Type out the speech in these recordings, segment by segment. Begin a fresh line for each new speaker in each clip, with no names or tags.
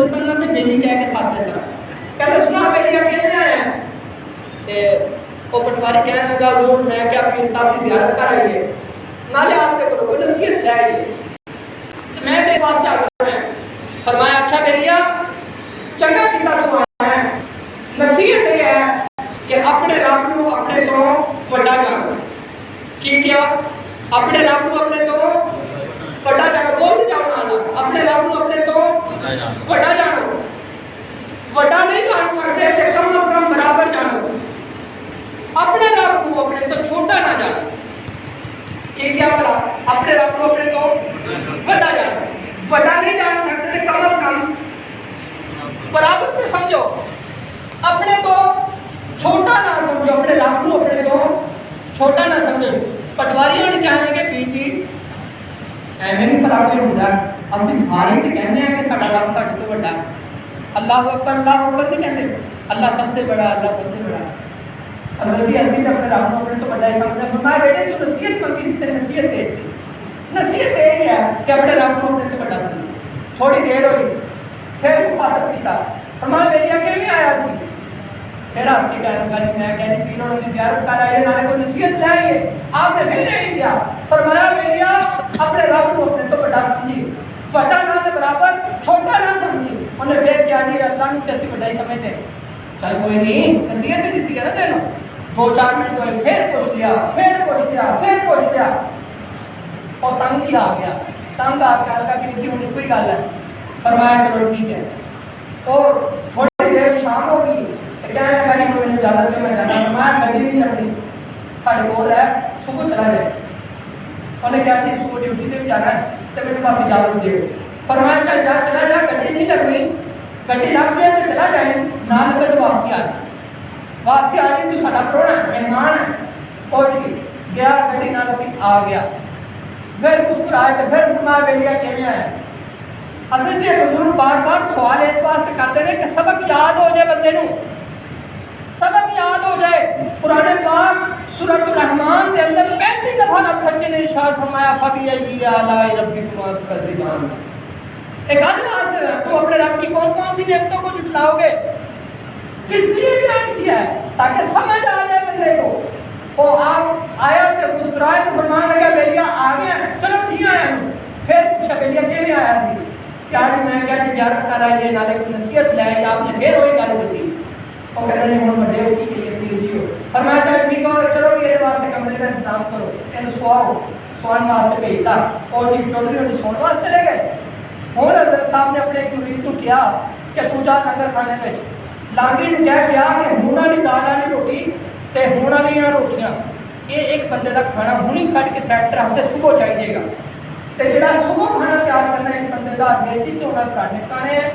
سنت بیلی کہہ کے ساتھ سر کہتے سنا بیلیا کہنے آیا ہے وہ پٹواری کہنے لگا حضور میں کیا پیر صاحب کی زیارت کر رہی ہے نالے آپ پہ کرو کوئی نصیحت لائے گی میں تے پاس سے آگر ہے فرمایا اچھا بیلیا چنگا کیتا تو آیا ہے نصیحت یہ ہے کہ اپنے رب کو اپنے تو بڑا جانو کی کیا اپنے رب کو اپنے تو بڑا جانو بولتے جاؤ نالا اپنے رب کو اپنے تو بڑا جانو بڑا نہیں جان سکتے تے کم از کم برابر جانو اپنے رب کو اپنے تو چھوٹا نہ جانو یہ کیا بلا اپنے رب کو اپنے تو بڑا جانو بڑا نہیں جان سکتے تے کم از کم برابر تے سمجھو اپنے تو چھوٹا نہ سمجھو اپنے رب کو اپنے تو چھوٹا نہ سمجھو پٹواریوں نے کہنے کہ پیر جی ایویں نہیں پتا کوئی ہوندا اسی سارے تے کہنے ہیں کہ ساڈا رب ساڈے تو بڑا اللہ اکبر نہیں کہتے اللہ سب سے بڑا اللہ سب سے بڑا اللہ جی اسی تے اپنے رب کو اپنے تو بڑا ہی سمجھتے فرمایا بیٹے تو نصیحت منگی سی تے نصیحت دے دی نصیحت یہ ہے کہ اپنے رب کو اپنے تو بڑا سمجھو تھوڑی دیر ہوئی پھر مخاطب کیتا فرمایا بیٹیا کیویں آیا سی پھر آپ کی کہنے لگا میں کہنی پیروں کی زیارت کر آئیے نالے کو نصیحت لائیے آپ نے پھر نہیں کیا فرمایا بیٹیا اپنے رب کو اپنے تو بڑا سمجھی بڑا نہ تے برابر چھوٹا نہ سمجھی انہیں پھر کیا نہیں اللہ نے کیسی بڑا ہی سمجھتے چل کوئی نہیں نصیحت دیتی ہے نا تینوں 2-4 منٹ ہوئے پھر پوچھ لیا اور تنگ ہی آ گیا تنگ آ کے ہلکا کہ انہیں کوئی گل ہے فرمایا چلو ٹھیک ہے اور تھوڑی دیر شام ہو گئی کہنے لگا نہیں مجھے اجازت ہے میں جانا فرمایا گڈی نہیں چڑھنی ساڈے کول ہے صبح چلا جائے انہیں کہا کہ صبح ڈیوٹی تے بھی جانا ہے تو میرے پاس اجازت دے فرمایا چل جا چلا جا گڈی نہیں لگنی گڈی لگ جائے تو چلا جائے نہ لگے تو واپسی آ جائے تو ساڈا پرونا ہے مہمان ہے پہنچ گیا گڈی نہ لگی آ گیا پھر مسکرائے تو پھر فرمایا بیلیا کیویں آیا اصل جی بزرگ بار بار سوال اس واسطے کرتے ہیں کہ سبق یاد ہو جائے بندے نو سبق یاد ہو جائے قرآن پاک سورۃ الرحمن کے اندر 35 دفعہ رب سچے نے ارشاد فرمایا فبأي آلاء ربكما تكذبان ایک آدمی تو اپنے رب کی کون کون سی نعمتوں کو جھٹلاؤ گے کس لیے بیان کیا ہے تاکہ سمجھ آ جائے بندے کو وہ آپ آیا تو مسکرائے تو فرمان لگا بیلیا آ گیا چلو ٹھیک آیا پھر پوچھا بیلیا کیویں آیا سی کیا جی میں کیا جی زیارت کر آئی ہے نالے کو نصیحت لائے آپ نے پھر وہی گل کی وہ کہتا نہیں ہوں بڑے ہو کی کہ پلیز جی ہو اور میں چل ٹھیک ہو چلو میرے واسطے کمرے کا انتظام کرو یہ سوان واسطے بھیجتا اور جی چودھری نے سونے واسطے چلے گئے ہوں حضرت صاحب نے اپنے ایک مرید کو کیا کہ تو جا لنگر کھانے میں لانگری نے کہہ گیا کہ ہوں والی دال والی روٹی تے ہوں والی روٹیاں یہ ایک بندے کا کھانا ہوں ہی کٹ کے سائڈ تے رکھتے صبح چاہیے گا تے جڑا صبح کھانا تیار کرنا ہے ایک بندے کا دیسی گھیو نال کھانے ہیں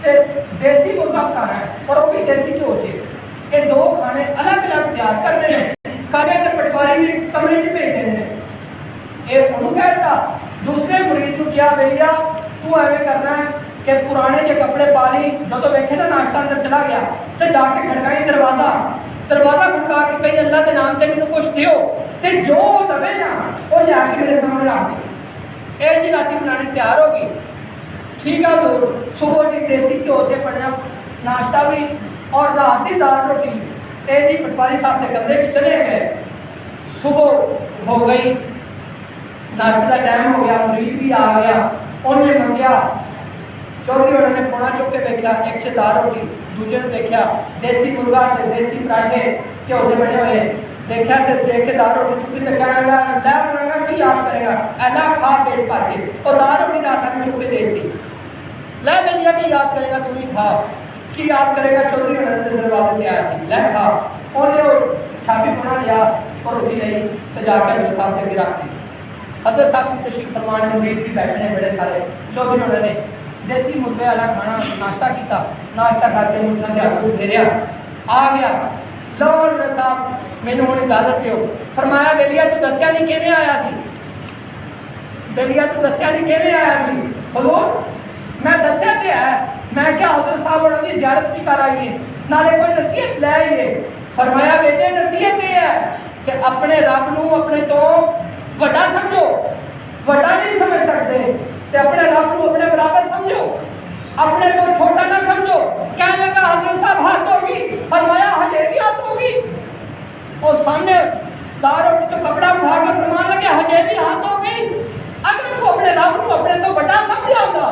تے دیسی مرغا کھانا ہے اور وہ بھی دیسی گھیو چ یہ دو کھانے الگ الگ تیار کرنے ہیں کھانے تے پٹواری بھی کمرے چ بھیج دینے ہیں یہ انہوں کہتا دوسرے مرید کو کیا بھیا تو ایویں کرنا ہے کہ پرانے جو کپڑے پا لی جو تو ویکھے نا ناشتہ اندر چلا گیا تو جا کے کھڑکائی دروازہ کھڑکا کے کہیں اللہ کے نام سے مجھے کچھ دیو تے جو دبے نا وہ جا کے میرے سامنے رکھ دی اے جی راتی بنانی تیار ہو گئی ٹھیک ہے لوگ صبح جی دیسی گھیو سے بنیا ناشتہ بھی اور رات کی دال روٹی اے جی پٹواری صاحب کے کمرے چ چلے گئے صبح ہو گئی ناشتے کا ٹائم ہو گیا مرید بھی آ گیا انہیں منگیا چودھری انہوں نے پونا چک کے دیکھا ایک سے دال روٹی دوسرے نے دیکھا دیسی مرغا تے دیسی پراٹھے گھیو سے بنے ہوئے دیکھا تے دیکھ کے دال روٹی چکی تے کہنے لگا لے منگا کی یاد کرے گا اللہ کھا پیٹ بھر کے اور دال روٹی رات میں چک کے دے دی لے بیلیا کی یاد کرے گا تم ہی کھا کی یاد کرے گا چودھری انہوں نے دروازے تے آیا سی لے کھا انہیں چھاپی پونا لیا اور روٹی لئی تو جا کے حضرت صاحب کے رکھ دی حضرت صاحب کی تشریف فرمانے مرید بھی بیٹھنے بڑے سارے چودھری انہوں نے دیسی مرغے والا کھانا ناشتہ کیتا ناشتہ کر کے مجھے ہاتھ پھیریا آ گیا لو حضرت صاحب مینوں ہن اجازت دیو فرمایا بیلیا تو دسیا نہیں کیویں آیا سی بیلیا تو دسیا نہیں کیویں آیا سی حضور میں دسیا تے ہے میں کیا حضرت صاحب انہوں کی زیارت کی کر آئیے نالے کوئی نصیحت لے آئیے فرمایا بیٹے نصیحت یہ ہے کہ اپنے رب نو اپنے تو وڈا سمجھو وڈا نہیں سمجھ سکتے تے اپنے رب کو اپنے برابر سمجھو اپنے کو چھوٹا نہ سمجھو. کہنے لگا حضرت صاحب حد ہوگی. فرمایا ہجے بھی حد ہوگی. اور سامنے دار تو کپڑا اٹھا کے فرمان لگے ہجے بھی حد ہو گئی. اگر تو اپنے رب کو اپنے تو بڑا سمجھا ہوگا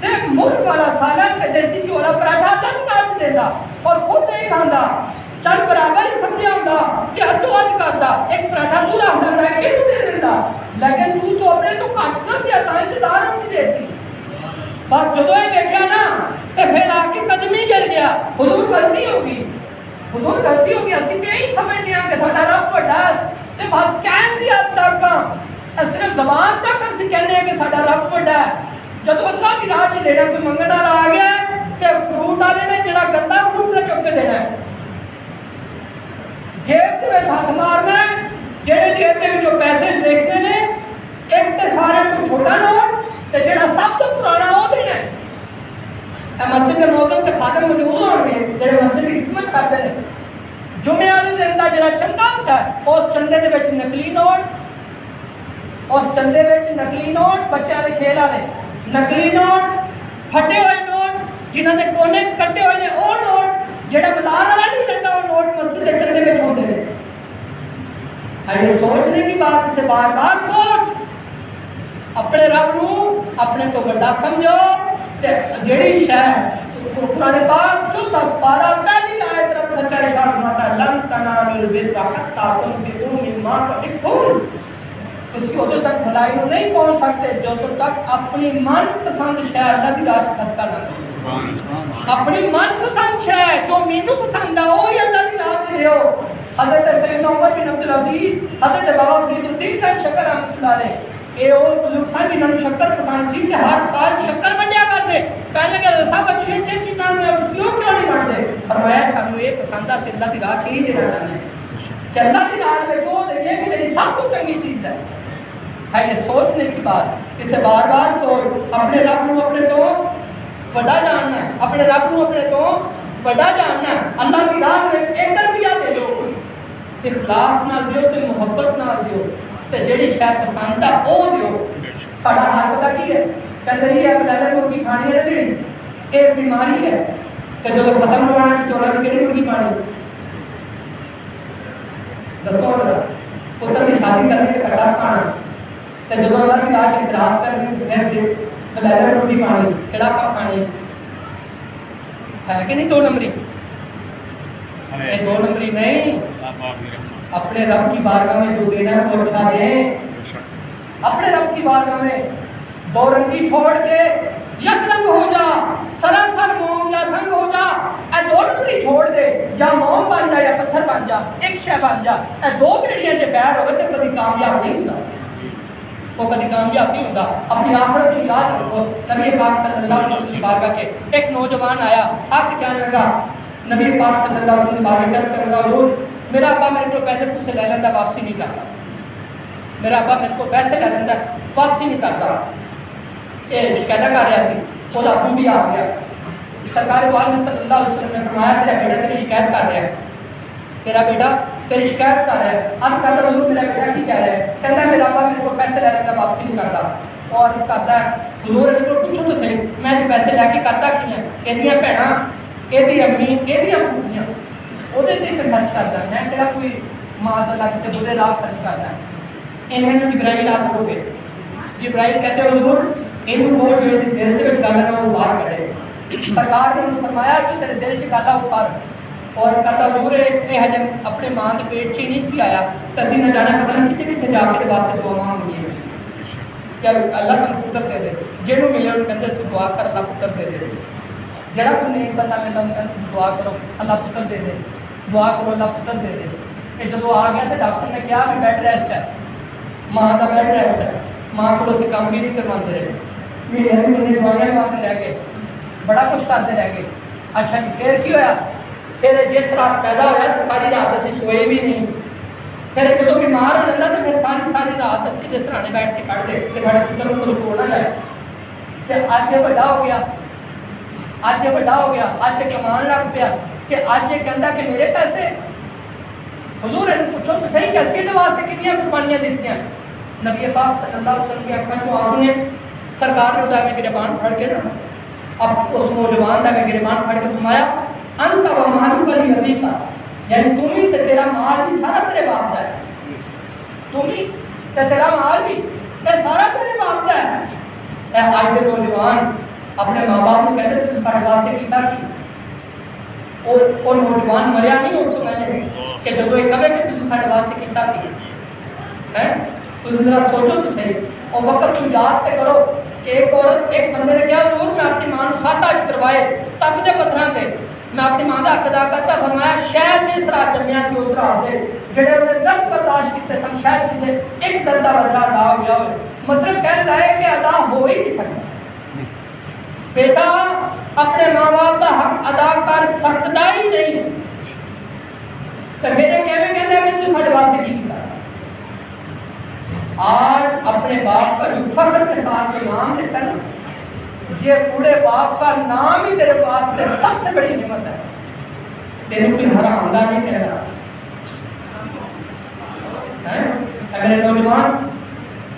تے مرغ والا سالن تے دیسی گھی والا پراٹھا اللہ دی راہ چ دیندا اور خود نہیں کھاندا. چل برابر ہی سمجھا ہوندا کہ حدو حد کردا. ایک پراٹھا تو رکھ لیندا ہے کینوں دے دیندا. لیکن تو اپنے تو گھٹ سمجھیا تاں انتظار نہیں دیتی. بس جدو یہ دیکھا نا تے پھر آ کے قدمی گر گیا. حضور غلطی ہوگی, حضور غلطی ہوگی. اسی تے یہی سمجھتے ہیں کہ ساڈا رب بڑا تے بس کہن دی حد تک صرف زبان تک اسی کہنے ہیں کہ ساڈا رب بڑا ہے. جدو اللہ کی راہ چ دینا کوئی منگن والا آ گیا تے فروٹ والے نے جڑا گندا فروٹ نے چک کے دینا ہے. جیب دے وچ ہاتھ مارنا ہے. جڑے جیب دے وچوں پیسے دیکھنے نے ایک تے سارے تو چھوٹا نوٹ تے جڑا سب تو پرانا وہ دینا ہے. اے مسجد کے موذن تے خادم موجود ہون گے جڑے مسجد کی خدمت کرتے ہیں. جمعے والے دن دا جڑا چندہ ہوتا ہے اس چندے دے وچ نقلی نوٹ, اس چندے وچ نقلی نوٹ, بچیاں دے کھیل والے نقلی نوٹ, پھٹے ہوئے نوٹ جنہاں دے کونے کٹے ہوئے نے وہ نوٹ, جڑا بازار والا نہیں لینا وہ نوٹ مسجد کے چندے وچ ہوندے نے. یہ سوچنے کی بات, اسے بار بار سوچ. اپنے رب نو اپنے تو بڑا سمجھو. تے جڑی شے قرآن پاک 14 پارہ پہلی آیت رب سچا ارشاد فرماتا ہے لن تنالوا البر حتى تنفقوا مما تحبون. تسی ادھر تک بھلائی نو نہیں پہنچ سکتے جب تک اپنی من پسند شے اللہ دی راہ صدقہ نہ کرو. اپنی من پسند شے جو مینوں پسند ہے وہی اللہ دی راہ دیو. حضرت سیدنا عمر بن عبد العزیز, حضرت بابا فرید الدین کا شکر رحمۃ اللہ علیہ, یہ وہ بزرگ سن جنہوں نے شکر پسند سی کہ ہر سال شکر ونڈیا کرتے. پہلے کہ سب اچھی اچھی چیزاں میں کیوں نہیں بنتے. فرمایا سانو یہ پسند ہے اللہ دی راہ ہی دینا چاہتے ہیں کہ اللہ دی راہ میں جو دیں کہ میری سب کو چنگی چیز ہے. یہ سوچنے کی بات, اسے بار بار سوچ. اپنے رب کو اپنے تو بڑا جاننا ہے, اپنے رب کو اپنے تو بڑا جاننا ہے. اللہ کی راہ میں 1 روپیہ دے دو, اخلاص نال دیو تے محبت نال دیو تے جڑی شے پسند ہے او دیو. ساڈا حال پتہ کی ہے, کندری ہے بلالہ مرغی کھانی ہے جڑی اے بیماری ہے تے جدوں ختم ہونا ہے چولا دی کیڑی مرغی کھانی دسو ذرا. پتر دی شادی کرنی تے کٹا کھانا تے جدوں اللہ دی راہ اعتراف کرنی پھر بلالہ مرغی کھانی کیڑا پا کھانی ہے کہ نہیں. 2 نمبری یہ 2 نمبری نہیں. اپنے رب کی بارگاہ میں جو دینا ہے وہ اچھا دیں. اپنے رب کی بارگاہ میں 2 رنگی چھوڑ کے یک رنگ ہو جا, سراسر موم یا سنگ ہو جا. اے 2 نمبری چھوڑ دے, یا موم بن جا یا پتھر بن جا, ایک شے بن جا. اے 2 بیڑیاں سے پیر ہوئے تو کبھی کامیاب نہیں ہوتا, وہ کبھی کامیاب نہیں ہوتا. اپنی آخرت کو یاد رکھو. نبی پاک صلی اللہ علیہ وسلم کی بارگاہ سے ایک نوجوان آیا, آ کے کہنے لگا نبی پاک صلی اللہ علیہ وسلم کی بارگاہ چل کر لگا حضور میرا ابا میرے کو پیسے کچھ لے لینا واپسی نہیں کرتا. میرا ابا میرے کو پیسے لے لینا واپسی نہیں کرتا. یہ شکایت کر رہا سی, وہ ابو بھی آ گیا. سرکار والد صلی اللہ علیہ وسلم نے فرمایا تیرا بیٹا تیری شکایت کر رہا ہے, تیرا بیٹا تیری شکایت کر رہا ہے. اب کہتا حضور میرا بیٹا کی کہہ رہا ہے, کہتا ہے میرا ابا میرے کو پیسے لے لینا واپسی نہیں کرتا. اور اس کرتا ہے حضور یہ پوچھو تو صحیح میں جو پیسے لے کے کرتا کی ہیں, یہ بھڑاں یہ امی یہ پوتیاں وہ خرچ کرتا. میں کہا کوئی معاذ اللہ کسی برے راہ خرچ کرتا ہے. انہیں جبرائیل آپ کو گئے, جبرائیل کہتے ہیں حضور انہوں کو جو دل کے گل ہے وہ باہر کرے. سرکار نے انہوں فرمایا کہ تیرے دل سے گل وہ کر. اور کہتا حضور یہ ہجم اپنے ماں کے پیٹ سے نہیں سی آیا تو اسی نہ جانا پتہ نہیں کتنے کتنے جا کے واسطے دعا مانگی ہے کہ اللہ سن پتر دے دے. جنہوں ملے انہوں کہتے تو دعا کر اللہ پتر دے دے. جڑا کوئی نیک بندہ ملتا انہوں کہتے دعا کرو اللہ پتر دے دے, دعا کرو اللہ پتر دے دے. کہ جب آ گیا تو ڈاکٹر نے کہا بھی بیڈ ریسٹ ہے, ماں کا بیڈ ریسٹ ہے. ماں کو اسی کام بھی نہیں کرواتے رہے, مہینے مہینے دوائیاں لواتے رہ گئے, بڑا کچھ کرتے رہ گئے. اچھا جی پھر کی ہوا, پھر جس رات پیدا ہوا تو ساری رات اسی سوئے بھی نہیں. پھر جب بیمار ہو جاتا تو پھر ساری رات اسی کے سرانے بیٹھ کے کھڑتے کہ سارے پتر کو کچھ ہو نہ جائے. تو اج یہ بڑا ہو گیا, اج یہ بڑا ہو گیا, اج یہ کمان لگ پیا کہ اج یہ کہتا کہ میرے پیسے حضور نے پوچھو تو صحیح کہ اس کے واسطے کتنی قربانیاں دیتی ہیں. نبی پاک صلی اللہ علیہ وسلم کی اکھاں چوں آنسو نے, سرکار نے ادھر میں گربان پھڑ کے نا اب اس نوجوان کا بھی گربان پھڑ کے فرمایا انت و مالک لابیک، یعنی تم ہی تے تیرا مال بھی سارا تیرے باپ کا ہے، تم ہی تے تیرا مال بھی یہ سارا تیرے باپ کا ہے۔ اے آج کے نوجوان اپنے ماں باپ کو کہتے تم ساڑھے واسطے کیتا کی، وہ نوجوان مریا نہیں ہو تو میں نے کہ جب یہ کہے کہ تم ساڑھے واسطے کیتا کی ہے، تو ذرا سوچو تو صحیح، اور وقت تم یاد تے کرو کہ ایک عورت ایک بندے نے کہا حضور میں اپنی ماں کو 7 حج کروائے تب دے پتھراں تے میں اپنی ماں کا حق ادا کرتا، فرمایا شاید جس راہ جمعیاں کی اس راہ دے جڑے انہیں درد برداشت کیتے سن شاید کسی ایک درد کا بدلہ ادا ہو گیا ہوئے، مطلب کہتا ہے کہ ادا ہو ہی نہیں سکتا۔ بیٹا اپنے ماں باپ کا حق ادا کر سکتا ہی نہیں، تو میرے کہنے کہتا ہے کہ تو ساڑھے واسطے کی کیتا۔ آج اپنے باپ کا جو فخر کے ساتھ جو نام لیتا ہے نا، یہ پورے باپ کا نام ہی تیرے پاس سے سب سے بڑی نعمت ہے، تیرے کوئی حرام دا نہیں کہہ رہا ہے۔ میرے نوجوان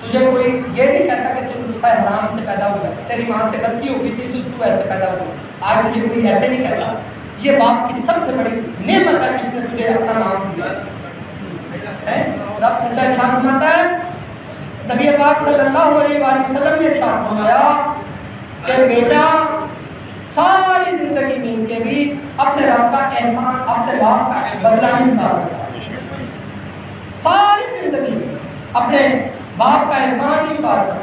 تجھے کوئی یہ نہیں کہتا کہ تو نطفہ حرام سے پیدا ہوا، تیری ماں سے غلطی ہو گئی تھی تو ایسے پیدا ہوا، آج مجھے کوئی ایسے نہیں کہتا۔ یہ باپ کی سب سے بڑی نعمت ہے جس نے تجھے اپنا نام دیا ہے۔ رب سچا ارشاد فرماتا ہے، نبی پاک صلی اللہ علیہ وآلہ وسلم نے ارشاد فرمایا کہ بیٹا ساری زندگی میں کے بھی اپنے رب کا احسان اپنے باپ کا بدلہ نہیں چکا سکتا، ساری زندگی اپنے باپ کا احسان نہیں اتار سکتا۔